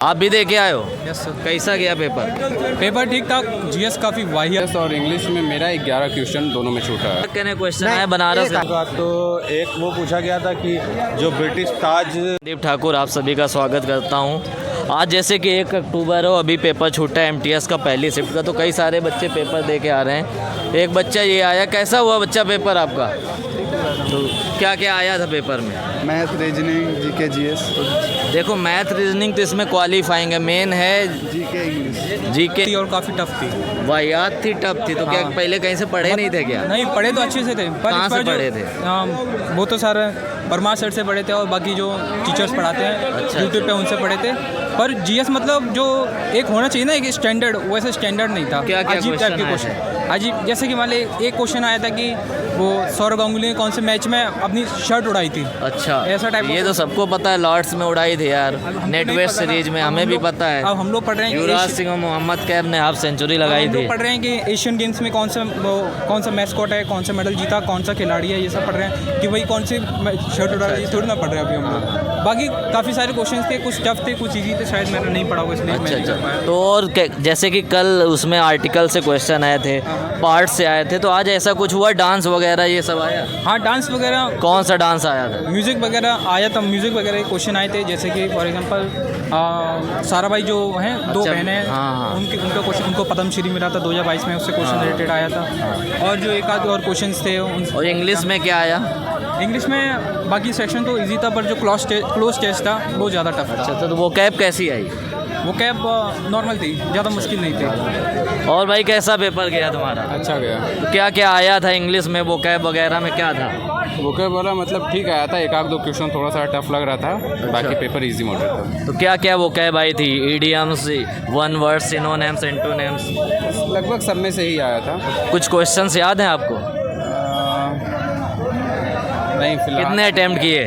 आप भी दे के आए हो? Yes sir. कैसा गया पेपर? पेपर ठीक ठाक, जीएस काफ़ी वाहियात। और इंग्लिश में मेरा 11 क्वेश्चन दोनों में छूटा है। कहने क्वेश्चन आया बनारस का। तो एक वो पूछा गया था कि जो ब्रिटिश ताज। दीप ठाकुर आप सभी का स्वागत करता हूं। आज जैसे कि 1 अक्टूबर हो, अभी पेपर छूटा है एमटीएस का पहली शिफ्ट का, तो कई सारे बच्चे पेपर दे के आ रहे हैं। एक बच्चा ये आया, कैसा हुआ बच्चा पेपर आपका? तो क्या क्या आया था पेपर में? Math, reasoning, GK, GS. देखो मैथ रीजनिंग तो इसमें क्वालिफाइंग है, मेन है जीके, इंग्लिश। जीके और काफ़ी टफ थी। वाहियात थी, टफ थी। तो क्या पहले कहीं से पढ़े नहीं थे क्या? नहीं, पढ़े तो अच्छे से थे। कहाँ से पढ़े थे? वो तो सारे परमार सर से पढ़े थे और बाकी जो टीचर्स पढ़ाते हैं अच्छा। यूट्यूब पे उनसे पढ़े थे। पर जीएस मतलब जो एक होना चाहिए ना, एक स्टैंडर्ड, वैसे स्टैंडर्ड नहीं था। क्या अजीब टाइप के क्वेश्चन क्वेश्चन, अजीब। जैसे कि मान ली एक क्वेश्चन आया था कि वो सौरव गांगुली ने कौन से मैच में अपनी शर्ट उड़ाई थी। अच्छा, ऐसा टाइप ये तो सबको पता है, लॉर्ड्स में उड़ाई थी यार, नेटवेस्ट सीरीज में, हमें भी पता है। अब हम लोग पढ़ रहे हैं कि युवराज सिंह और मोहम्मद कैफ ने हाफ सेंचुरी लगाई हम थी। लोग पढ़ रहे हैं कि एशियन गेम्स में कौन सा मैस्कॉट है, कौन सा मेडल जीता, कौन सा खिलाड़ी है, ये सब पढ़ रहे हैं कि भाई कौन सी शर्ट उड़ा रही है, थोड़ी ना पढ़ रहे हैं अभी हम लोग। बाकी काफ़ी सारे क्वेश्चन थे, कुछ टफ थे, कुछ ईजी थे, शायद मैंने नहीं पढ़ा हुआ इसलिए मैं नहीं कर अच्छा, पाया। तो और जैसे कि कल उसमें आर्टिकल से क्वेश्चन आए थे, पार्ट से आए थे, तो आज ऐसा कुछ हुआ, डांस वगैरह ये सब आया? हाँ, डांस वगैरह, कौन सा डांस आया था? म्यूज़िक वगैरह आया था। म्यूज़िक वगैरह क्वेश्चन आए थे, जैसे कि फॉर एग्जांपल सारा भाई जो हैं, दो अच्छा, बहनें हैं, हाँ। उनका क्वेश्चन, उनको पद्मश्री मिला था 2022 में, उससे क्वेश्चन रिलेटेड आया था। और जो एक आध और क्वेश्चन थे और इंग्लिश में क्या आया? इंग्लिश में बाकी सेक्शन तो इजी था, पर जो क्लोज टेस्ट था वो ज़्यादा टफ था। अच्छा, तो वो कैब कैसी आई? वो कैब नॉर्मल थी, ज़्यादा मुश्किल नहीं थी। और भाई कैसा पेपर गया तुम्हारा? अच्छा गया। तो क्या क्या आया था इंग्लिश में, वो कैब वगैरह में क्या था? वोके बोला मतलब ठीक आया था, एक आध दो क्वेश्चन थोड़ा सा टफ लग रहा था, बाकी पेपर इजी मॉडल था। तो क्या क्या वो कैब आई थी? Idioms, one word, synonyms, antonyms, लगभग सब में से ही आया था। कुछ क्वेश्चंस याद हैं आपको? नहीं, फिलहाल कितने अटेम्प्ट किए?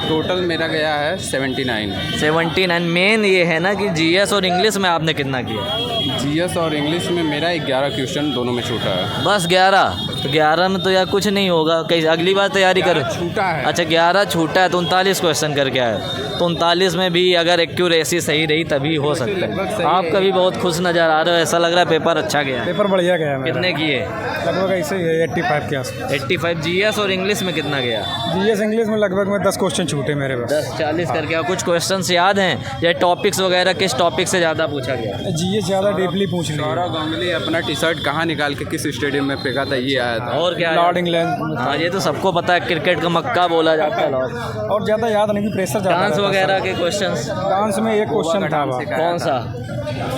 टोटल मेरा गया है 79। 79। मेन ये है ना कि जीएस और इंग्लिश में आपने कितना किया? जीएस और इंग्लिश में मेरा 11 क्वेश्चन दोनों में छूटा है। बस 11? तो 11 में तो यार कुछ नहीं होगा, कहीं अगली बार तैयारी करो। छूटा है। अच्छा, 11 छूटा है तो 39 क्वेश्चन करके आए, तो 39 में भी अगर एक्यूरेसी सही रही तभी हो सकता है। आप कभी बहुत खुश नज़र आ रहे हो, ऐसा लग रहा है पेपर अच्छा गया है। पेपर बढ़िया गया मेरा। कितने किए? लगभग ऐसे ही है 85 के आसपास। 85। जीएस और इंग्लिश में कितना गया? जीएस इंग्लिश में लगभग में 10 क्वेश्चन छूटे मेरे पास। 10-40 करके। और कुछ क्वेश्चंस याद हैं या टॉपिक्स वगैरह, किस टॉपिक से ज़्यादा पूछा गया? जीएस ज़्यादा डीपली पूछ लिया। सौरव गांगुली अपना टी शर्ट कहाँ निकाल के किस स्टेडियम में फेंका था, ये आया था। और क्या? Lord England. हाँ, ये तो सबको पता है, क्रिकेट का मक्का बोला जाता है लॉर्ड। और ज़्यादा याद नहीं, प्रेशर ज़्यादा डांस रहता था। वगैरह के क्वेश्चंस? डांस में एक क्वेश्चन था, कौन सा?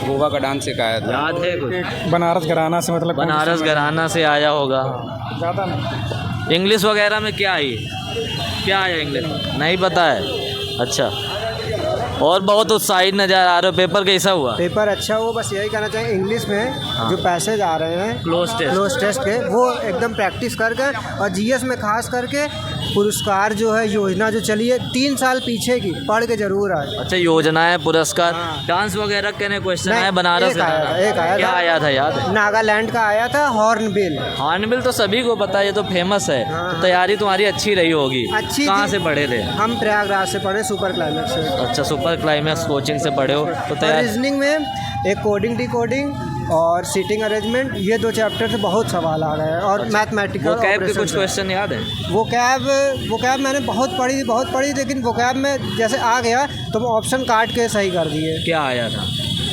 गोवा का डांस सिखाया था। याद है कुछ? बनारस घराना से, मतलब बनारस घराना से आया होगा। ज़्यादा नहीं। इंग्लिश वगैरह में क्या आई? क्या आया इंग्लिश? नहीं पता है। अच्छा, और बहुत उत्साहित नज़र आ रहे हो, पेपर कैसा हुआ? पेपर अच्छा हो, बस यही कहना चाहिए। इंग्लिश में जो पैसेज आ रहे हैं क्लोज टेस्ट के, वो एकदम प्रैक्टिस करके, और जीएस में खास करके पुरस्कार जो है, योजना जो चली है 3 साल पीछे की, पढ़ के जरूर आए। अच्छा, योजनाएं, पुरस्कार। हाँ। डांस वगैरह के क्वेश्चन नहीं, आए बनारस एक आया था, एक आया क्या था। आया था याद है? नागालैंड का आया था, हॉर्नबिल। हॉर्नबिल तो सभी को पता है, ये तो फेमस है। हाँ। तो तैयारी तुम्हारी अच्छी रही होगी। अच्छी कहाँ थी। से पढ़े थे? हम प्रयागराज से पढ़े, सुपर क्लाइमेक्स से। अच्छा, सुपर क्लाइमेक्स कोचिंग से पढ़े हो तो और तैयार। रीजनिंग में एक कोडिंग, डिकोडिंग और सीटिंग अरेंजमेंट, ये 2 चैप्टर से बहुत सवाल आ रहे हैं। और मैथमेटिकल वो कैब के ऑपरेशन कुछ से। क्वेश्चन याद है? वो कैब मैंने बहुत पढ़ी, लेकिन वो कैब में जैसे आ गया तो वो ऑप्शन काट के सही कर दिए। क्या आया था?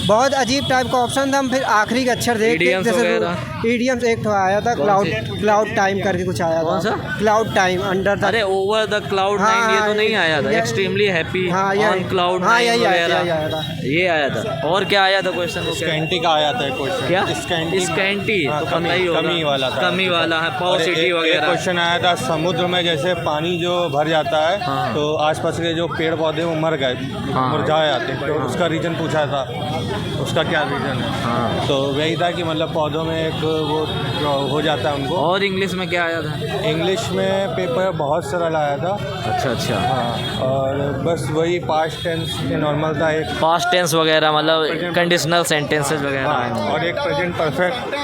बहुत अजीब टाइप का ऑप्शन था। हम फिर आखिरी के अक्षर देख के, Idioms वगैरह? ईडियम्स एक तो आया था, क्लाउड टाइम करके कुछ आया था। कौन सा? Cloud time, under the. अरे ओवर द क्लाउड नाइन, ये तो नहीं आया था? एक्सट्रीमली हैप्पी ऑन क्लाउड हाँ, नाइन यही आया वगैरह, था। ये आया था। और क्या आया था क्वेश्चन? स्कैंटी का आया था क्वेश्चन। क्या? स्कैंटी? स्कैंटी तो पता ही होगा। कमी वाला था। कमी वाला है, पॉसिटी वगैरह। क्वेश्चन आया था, समुद्र में जैसे पानी जो भर जाता है, हाँ। तो आसपास के जो पेड़ पौधे वो मर गए, हाँ। मुरझा जाते हैं, तो उसका रीजन पूछा था। उसका क्या रीज़न है। हाँ। तो वही था कि मतलब पौधों में एक वो हो जाता है उनको। और इंग्लिश में क्या आया था? इंग्लिश में पेपर बहुत सरल आया था। अच्छा अच्छा। हाँ, और बस वही पास्ट टेंस नॉर्मल था, एक पास्ट टेंस वगैरह मतलब कंडीशनल सेंटेंसेस वगैरह आए हाँ, होंगे। और एक प्रेजेंट परफेक्ट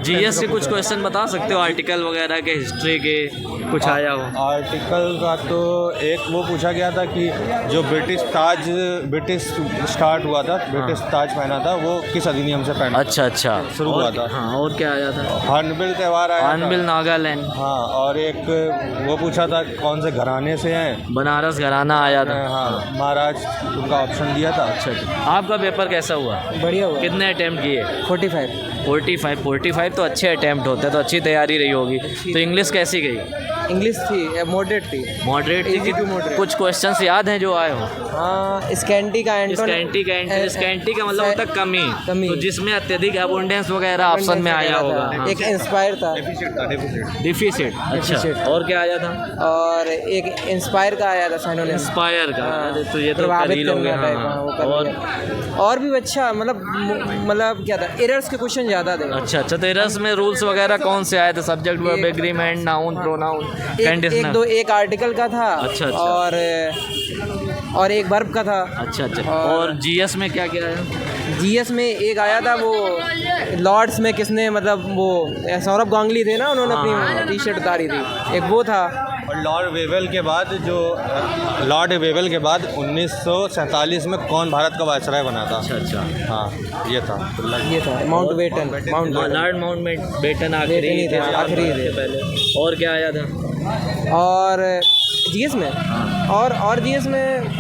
जीएस से कुछ क्वेश्चन बता सकते हो, आर्टिकल वगैरह के, हिस्ट्री के कुछ आया हो? आर्टिकल का तो एक वो पूछा गया था कि जो ब्रिटिश स्टार्ट हुआ था, ब्रिटिश ताज पहना था, वो किस अधिनियम से पहना अच्छा अच्छा। शुरू और- हुआ था। हाँ, और क्या आया था? हॉर्नबिल त्यौहार आया था। हॉर्नबिल नागालैंड। हाँ, और एक वो पूछा था कौन से घराने से हैं। बनारस घराना आया था। हाँ, महाराज उनका ऑप्शन दिया था। अच्छा अच्छा। आपका पेपर कैसा हुआ? बढ़िया हुआ। कितने अटेम्प्ट किए? 45 45 तो अच्छे अटेम्प्ट होते हैं, तो अच्छी तैयारी रही होगी। तो इंग्लिश कैसी गई? इंग्लिश थी, मॉडरेट थी। मॉडरेट थी? Easy to moderate। कुछ क्वेश्चंस याद हैं जो आए हो? हाँ, स्कैंटी का स्कैंटी का मतलब होता है कमी। कमी। तो जिसमें अत्यधिक अबुंडेंस वगैरह ऑप्शन में आया होगा। हाँ। एक इंस्पायर था डिफिसिट। अच्छा। Deficit। और क्या आया था? और एक इंस्पायर का आया था साइनोनिम। इंस्पायर का। हाँ। अरे तो ये तो प्रभावित करील हो गया। करना टाइप, हाँ, वो कर और लिया। और भी अच्छा मतलब क्या था, एरर्स के क्वेश्चन ज़्यादा थे। अच्छा अच्छा। तो एरर्स में रूल्स वगैरह कौन से आए थे? Subject, verb, agreement, noun, pronoun, conditional. एक आर्टिकल का था। अच्छा, अच्छा। और एक वर्ब का था। अच्छा अच्छा। और- और जीएस में क्या क्या है? जीएस में एक आया था वो लॉर्ड्स में किसने मतलब वो सौरभ गांगुली थे ना, उन्होंने अपनी टी शर्ट उतारी थी, एक वो था। और लॉर्ड वेवल के बाद 1947 में कौन भारत का वायसराय बना था। अच्छा अच्छा। हाँ, ये था। ये था माउंट बेटन। लॉर्ड माउंटबेटन आखिरी बेटन ही थे, आखिरी थे। पहले। और क्या आया था? और जीएस में और जीएस में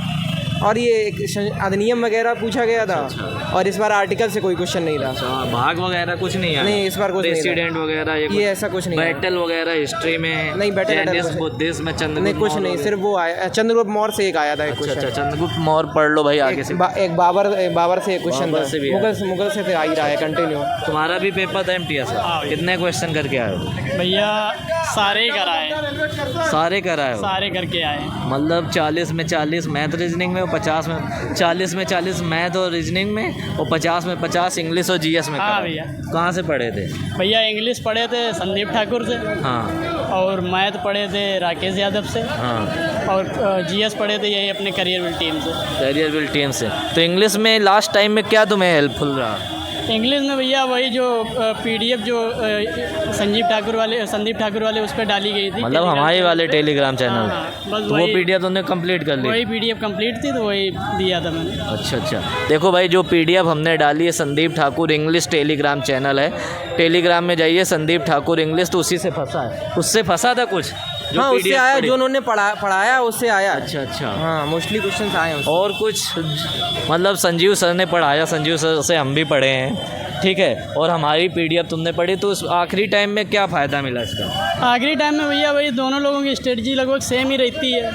और ये एक अधिनियम वगैरह पूछा गया था। और इस बार आर्टिकल से कोई क्वेश्चन नहीं था। अच्छा, भाग वगैरह कुछ नहीं आया? नहीं, इस बार कुछ नहीं था। प्रेसिडेंट वगैरह ये ऐसा कुछ नहीं आया। बैटल वगैरह हिस्ट्री में? नहीं, बैटल जैनिस, कुछ- बुद्धिज्म में नहीं, चंद्रगुप्त कुछ मौर्य नहीं, वगैरह? सिर्फ वो आया चंद्रगुप्त मौर्य से एक आया था, एक अच्छा अच्छा। क्वेश्चन। चंद्रगुप्त मौर्य पढ़ लो भाई आगे से। एक बाबर से एक क्वेश्चन बाबर था। से भी आया। मुगल से तो आ ही रहा है कंटिन्यू। तुम्हारा भी पेपर था एमटीएस का? कितने क्वेश्चन करके आए हो? भैया सारे ही कराए, सारे कराए हो? सारे करके आए। मतलब 40 में 40 मैथ रीजनिंग में और 50 में 40 मैथ और रीजनिंग में और 50 में 50 इंग्लिश और जीएस में हाँ कराए। भैया। कहाँ से पढ़े थे? भैया इंग्लिश पढ़े थे संदीप ठाकुर से, हाँ और मैथ पढ़े थे राकेश यादव से, हाँ। और जीएस पढ़े थे यही अपने करियर बिल्ड टीम से। कैरियर बिल्ड टीम से। तो इंग्लिश में लास्ट टाइम में क्या तुम्हें हेल्पफुल रहा? इंग्लिश में भैया वही जो पीडीएफ जो संदीप ठाकुर वाले उस पर डाली गई थी, मतलब टेलीग्राम हमारे चैनल वाले पे। टेलीग्राम चैनल हाँ, बस तो वो वही- पीडीएफ तुमने कंप्लीट कर ली? वही पीडीएफ कंप्लीट थी तो वही दिया था मैंने। अच्छा अच्छा। देखो भाई, जो पीडीएफ हमने डाली है Sandeep Thakur English Telegram channel है, टेलीग्राम में जाइए संदीप ठाकुर इंग्लिश, तो उसी से फंसा है। उससे फंसा था कुछ जो हाँ, उससे PDF आया, पढ़ी? जो उन्होंने पढ़ाया उससे आया। अच्छा अच्छा। हाँ, मोस्टली क्वेश्चन आए उससे। और कुछ मतलब संजीव सर ने पढ़ाया, संजीव सर से हम भी पढ़े हैं, ठीक है, और हमारी पीडीएफ तुमने पढ़ी, तो उस आखिरी टाइम में क्या फ़ायदा मिला इसका? आखिरी टाइम में भैया वही दोनों लोगों की स्ट्रेटजी लगभग सेम ही रहती है।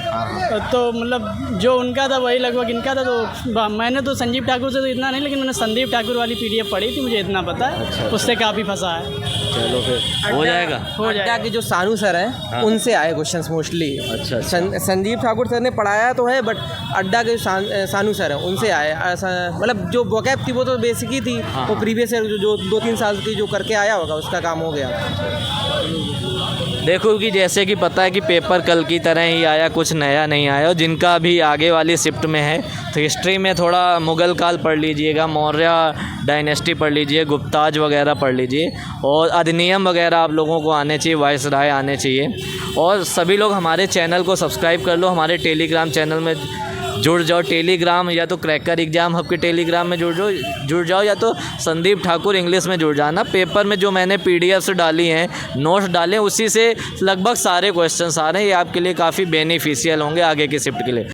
तो मतलब जो उनका था वही लगभग इनका था। तो मैंने तो संजीव ठाकुर से तो इतना नहीं, लेकिन मैंने संदीप ठाकुर वाली पीडीएफ पढ़ी थी, मुझे इतना पता है। अच्छा। उससे काफ़ी फंसा है। चलो फिर हो जाएगा। हो अड्डा जाएगा। के जो सानू सर हैं, हाँ। उनसे आए क्वेश्चंस मोस्टली। अच्छा अच्छा। संदीप ठाकुर सर ने पढ़ाया तो है, बट अड्डा के सानू सर हैं, उनसे आए। मतलब जो वोकैब थी वो तो बेसिक ही थी। हाँ। वो प्रीवियस ईयर जो 2-3 साल की जो करके आया होगा उसका काम हो गया। देखो कि जैसे कि पता है कि पेपर कल की तरह ही आया, कुछ नया नहीं आया। और जिनका भी आगे वाली शिफ्ट में है तो हिस्ट्री में थोड़ा मुग़ल काल पढ़ लीजिएगा, मौर्य डायनेस्टी पढ़ लीजिए, गुप्ताज वगैरह पढ़ लीजिए, और अधिनियम वगैरह आप लोगों को आने चाहिए, वायसराय आने चाहिए। और सभी लोग हमारे चैनल को सब्सक्राइब कर लो, हमारे टेलीग्राम चैनल में जुड़ जाओ। टेलीग्राम या तो क्रैकर एग्जाम हब के टेलीग्राम में जुड़ जाओ या तो संदीप ठाकुर इंग्लिश में जुड़ जाना। पेपर में जो मैंने पीडीएफ डाली हैं, नोट्स डाले, उसी से लगभग सारे क्वेश्चंस आ रहे हैं। ये आपके लिए काफ़ी बेनिफिशियल होंगे आगे की शिफ्ट के लिए।